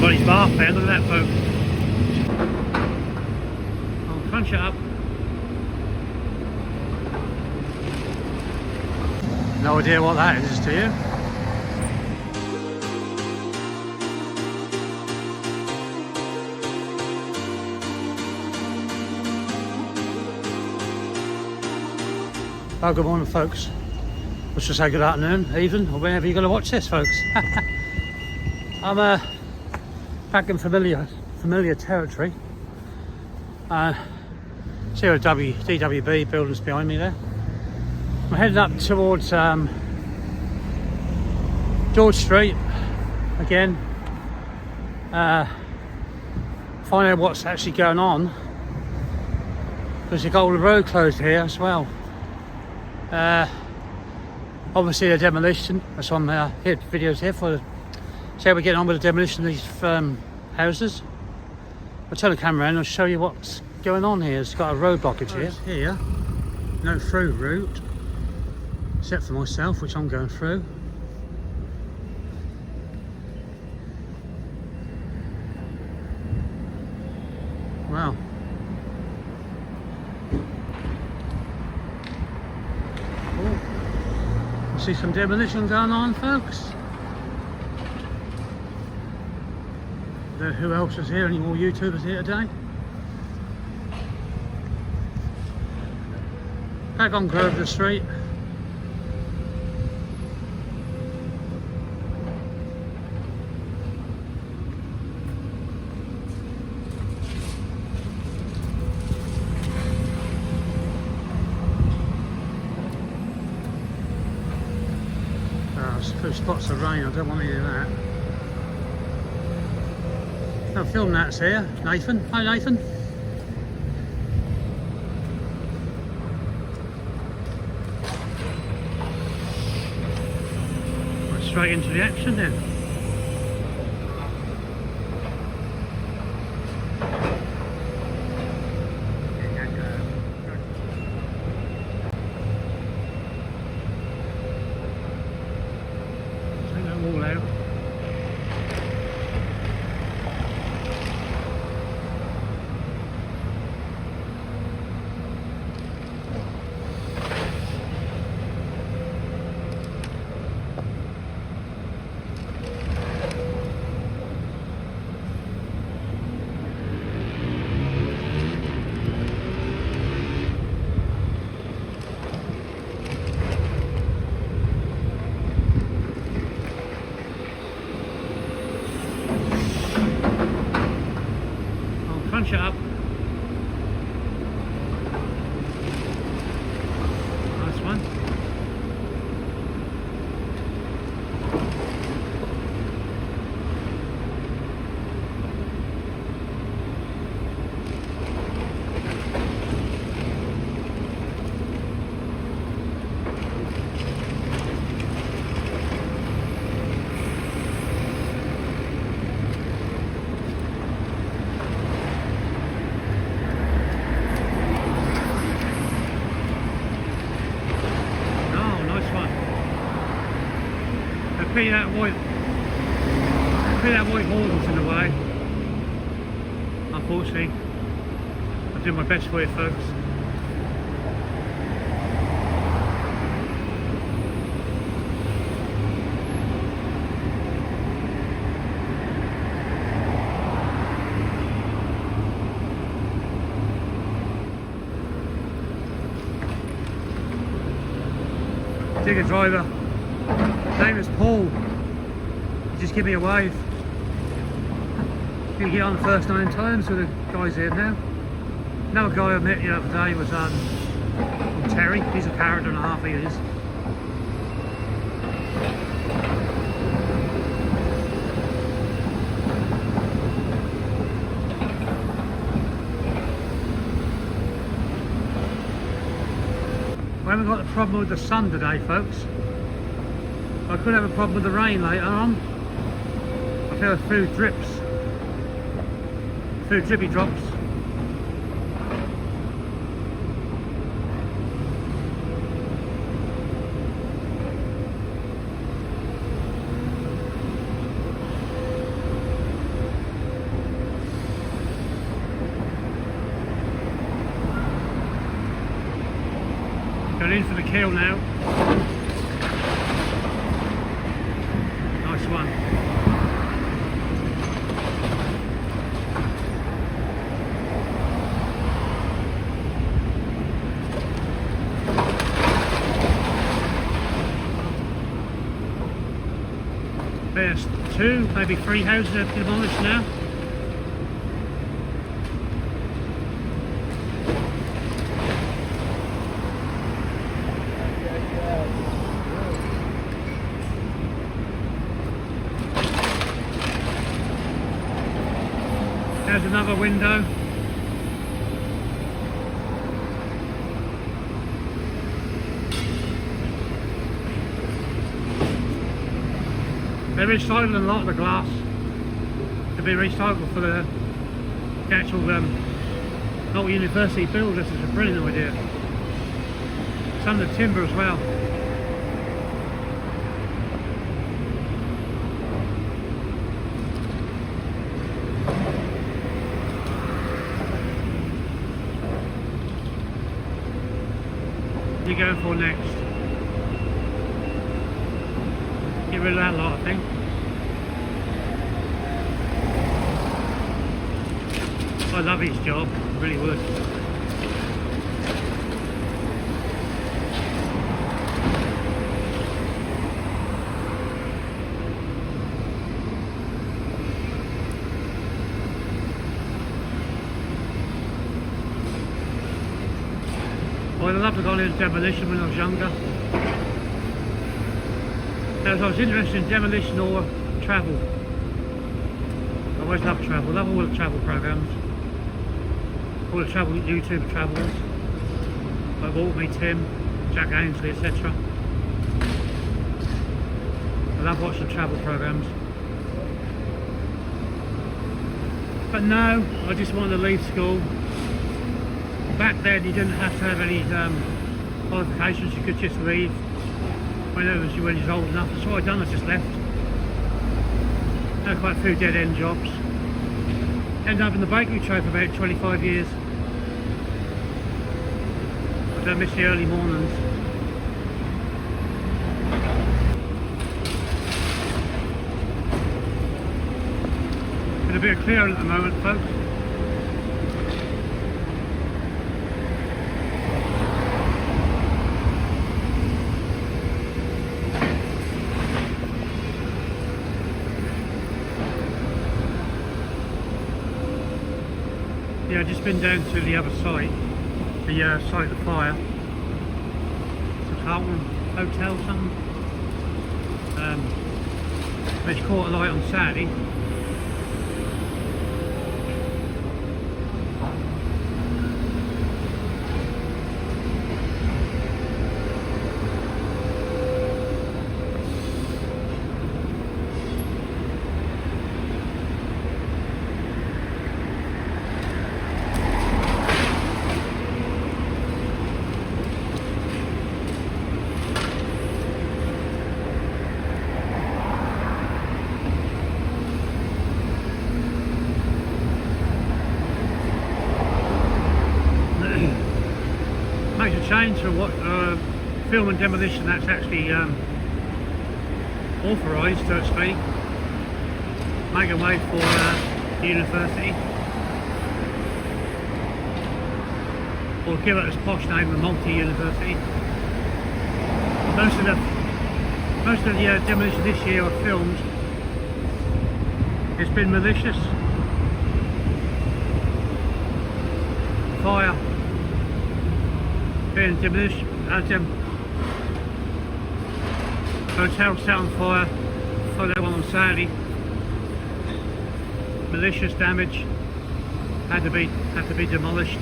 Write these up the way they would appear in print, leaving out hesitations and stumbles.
got his bath there, look at that folks. I'll crunch it up. No idea what that is, do you? Oh, good morning folks. Let's just say good afternoon, evening, or whenever you're going to watch this folks. I'm back in familiar territory. See the DWB buildings behind me there. I'm heading up towards George Street again. Find out what's actually going on, because you've got all the road closed here as well. Obviously the demolition, that's on here videos here for see how we're getting on with the demolition of these houses. I'll turn the camera in and I'll show you what's going on here. It's got a road blockage here. No through route, except for myself, which I'm going through. Wow. See some demolition going on, folks. Who else is here? Any more YouTubers here today? Back on Grosvenor Street. Two spots of rain, I don't want to do that. No, film that's here. Nathan. Hi Nathan. Right, straight into the action then. All out. Crunch it up. Nice one. Put that white horns in the way. Unfortunately, I'll do my best for you folks. Digger driver. Name is Paul. Just give me a wave. You get on the first 9 times with the guys here now. Another guy I met the other day was Terry. He's a character and a half, he is. We haven't got the problem with the sun today, folks. I could have a problem with the rain later on. I feel a few drips, a few drippy drops. hill now. Nice one. There's 2, maybe 3 houses that have demolished now. There's another window. They're recycling a lot of the glass to be recycled for the actual not university build. This is a brilliant idea. Some of the timber as well. What are you going for next? Get rid of that lot, I think. I love his job, I really would. Well, I loved to go into demolition when I was younger. As I was interested in demolition or travel. I always loved travel. I love all the travel programs. All the travel YouTube travels. Like Walk Me Tim, Jack Ainsley, etc. I love watching travel programs. But no, I just wanted to leave school. Back then you didn't have to have any qualifications, you could just leave when you were old enough. That's what I'd done, I just left. Had quite a few dead end jobs. Ended up in the bakery trade for about 25 years. I don't miss the early mornings. Been a bit of clearing at the moment, folks. Yeah, I've just been down to the other site, the site of the fire. It's a Carlton Hotel or something. Which caught a light on Saturday. Makes a change for what film and demolition that's actually authorised, so to speak. Making way for the university. Or give it its posh name, the multi-university. Most of the demolition this year are filmed. It's been malicious. Fire. Being demolished, hotel set on fire. Saw that one on Saturday. Malicious damage. Had to be demolished.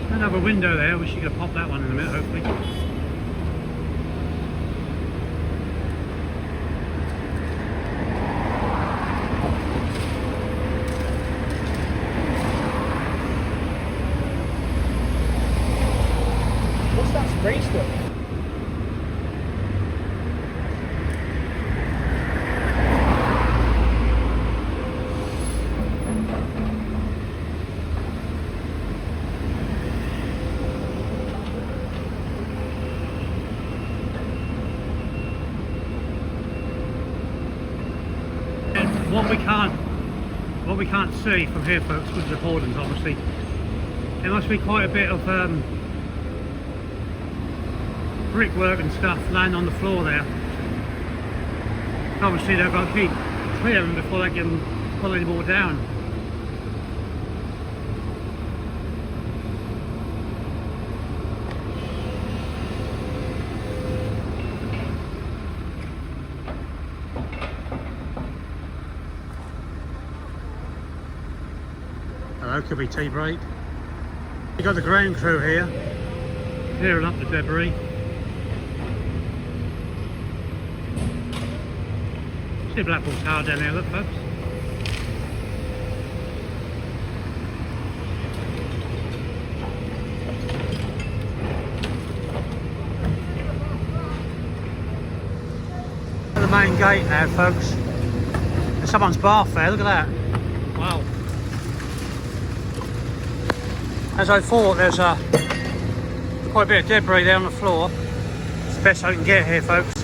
Another window there, we should go pop that one in a minute, hopefully. what we can't see from here, folks, with the boardings, obviously, there must be quite a bit of brickwork and stuff laying on the floor there. Obviously they've got to keep clearing before they can pull any more down. Hello, could be tea break. You've got the ground crew here, clearing up the debris. Street Blackpool tower down there, look folks. At the main gate now, folks. There's someone's bath there, look at that. Wow. As I thought, there's quite a bit of debris there on the floor. It's the best I can get here, folks.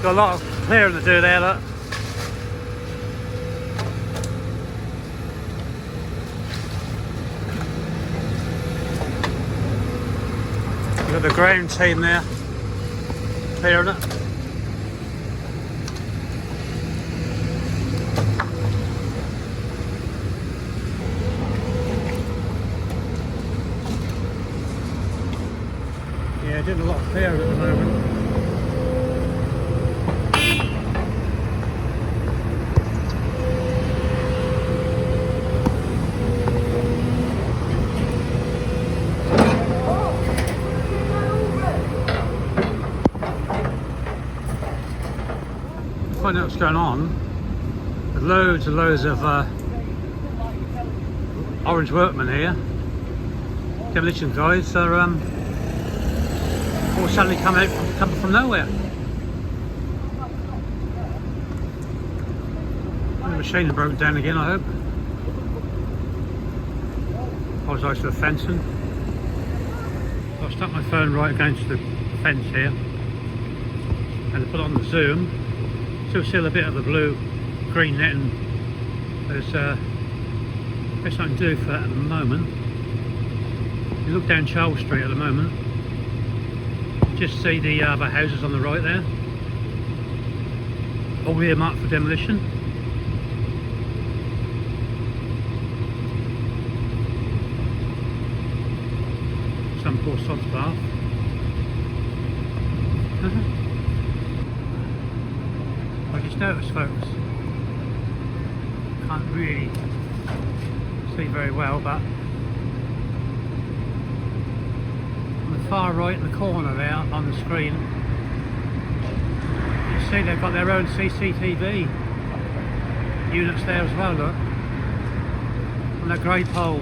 Got a lot of clearing to do there, look. You've got the ground team there, clearing it. Yeah, doing a lot of clearing at the moment. Find out what's going on. There's loads and loads of orange workmen here. Demolition guys are all suddenly come from nowhere. The machine has broken down again, I hope. Apologise for the fencing. I've stuck my phone right against the fence here and put on the zoom. Still see a bit of the blue green netting. There's best I can do for that at the moment. You look down Charles Street at the moment, just see the other houses on the right there, all earmarked for demolition. Some poor sod's bath. I just noticed, folks, can't really see very well, but on the far right in the corner there on the screen, you see they've got their own CCTV units there as well, look, on that grey pole.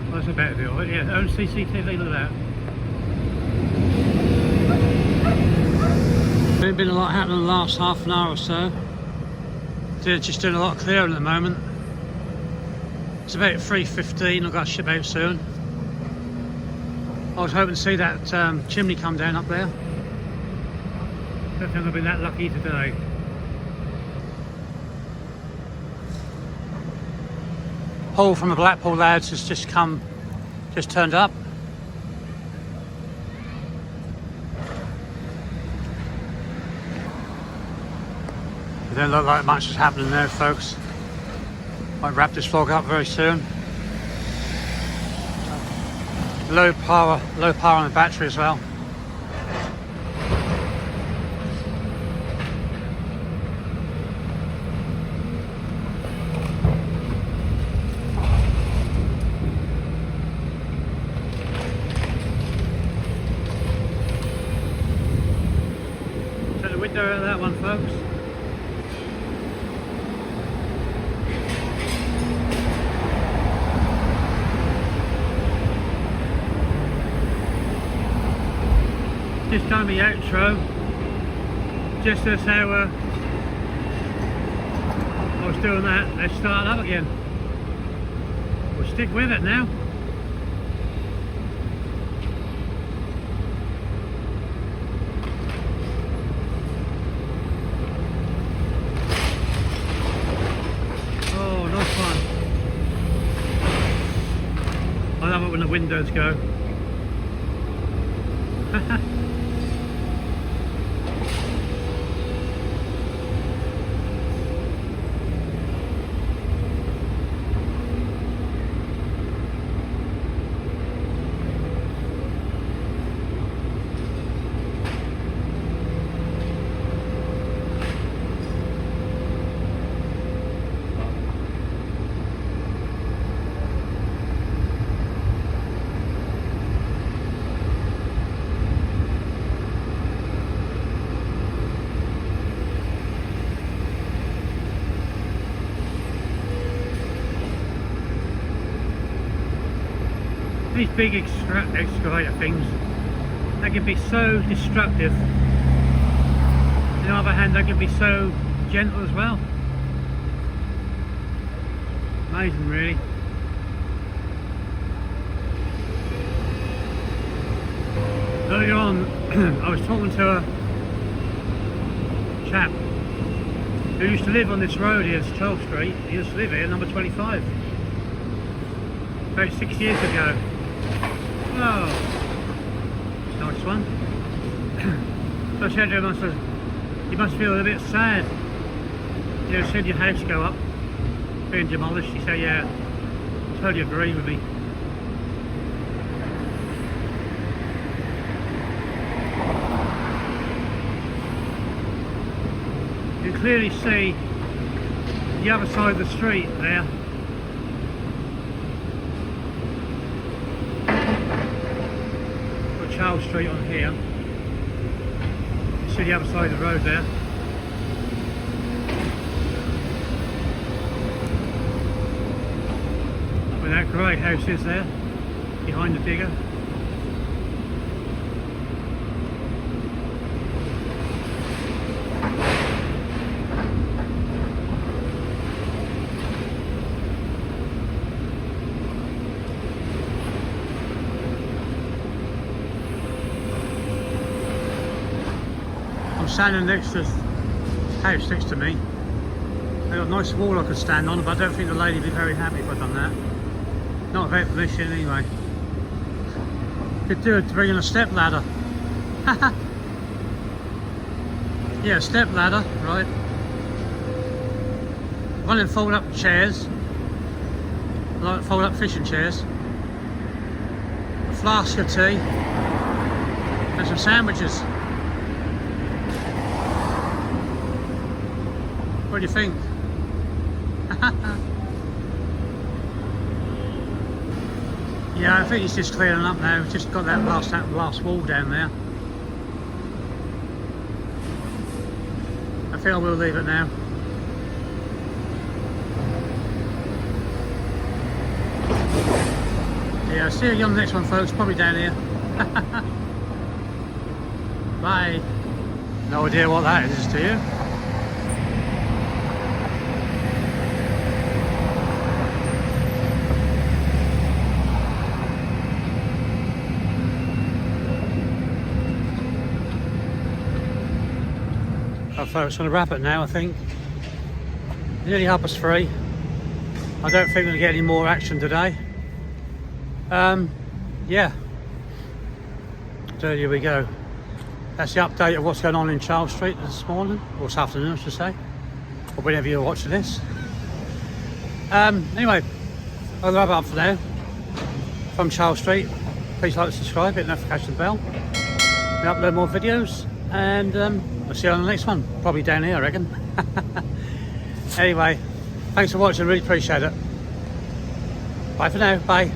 Well, that's a better view, yeah, own CCTV, look at that. There's been a lot happening in the last half an hour or so. They're just doing a lot of clearing at the moment. It's about 3:15, I've got to ship out soon. I was hoping to see that chimney come down up there. Don't think I'll be that lucky today. Paul from the Blackpool lads has just turned up. It don't look like much is happening there, folks. Might wrap this vlog up very soon. Low power on the battery as well. Take the window out of that one, folks. Just done the outro, just as how I was doing that, let's start up again. We'll stick with it now. windows go. These big excavator things, they can be so destructive. On the other hand, they can be so gentle as well. Amazing, really. Earlier on, I was talking to a chap who used to live on this road here, it's 12th Street. He used to live here, number 25. About 6 years ago. Oh, nice one. So I said to him, I said, you must feel a bit sad. You know, seeing your house go up, being demolished. He said, yeah, totally agree with me. You can clearly see the other side of the street there. Charles Street on here. You see the other side of the road there. Where that grey house is there, behind the digger. Standing next to the house next to me. They've got a nice wall I could stand on, but I don't think the lady would be very happy if I'd done that. Not without permission anyway. Could do it to bring in a step ladder. Yeah, a step ladder, right. One of them fold up chairs, like fold up fishing chairs. A flask of tea and some sandwiches. What do you think? Yeah, I think he's just clearing up now. We've just got that last wall down there. I think I will leave it now. Yeah, I'll see you on the next one, folks. Probably down here. Bye. No idea what that is to you. Oh, folks, I'm going to wrap it now, I think. Nearly 3:30. I don't think we're going to get any more action today. Yeah. So here we go. That's the update of what's going on in Charles Street this morning, or this afternoon, I should say, or whenever you're watching this. Anyway, I'll wrap it up for now. From Charles Street, please like and subscribe, hit the notification bell. We upload more videos, and I'll see you on the next one. Probably down here, I reckon. Anyway, thanks for watching, really appreciate it. Bye for now, bye.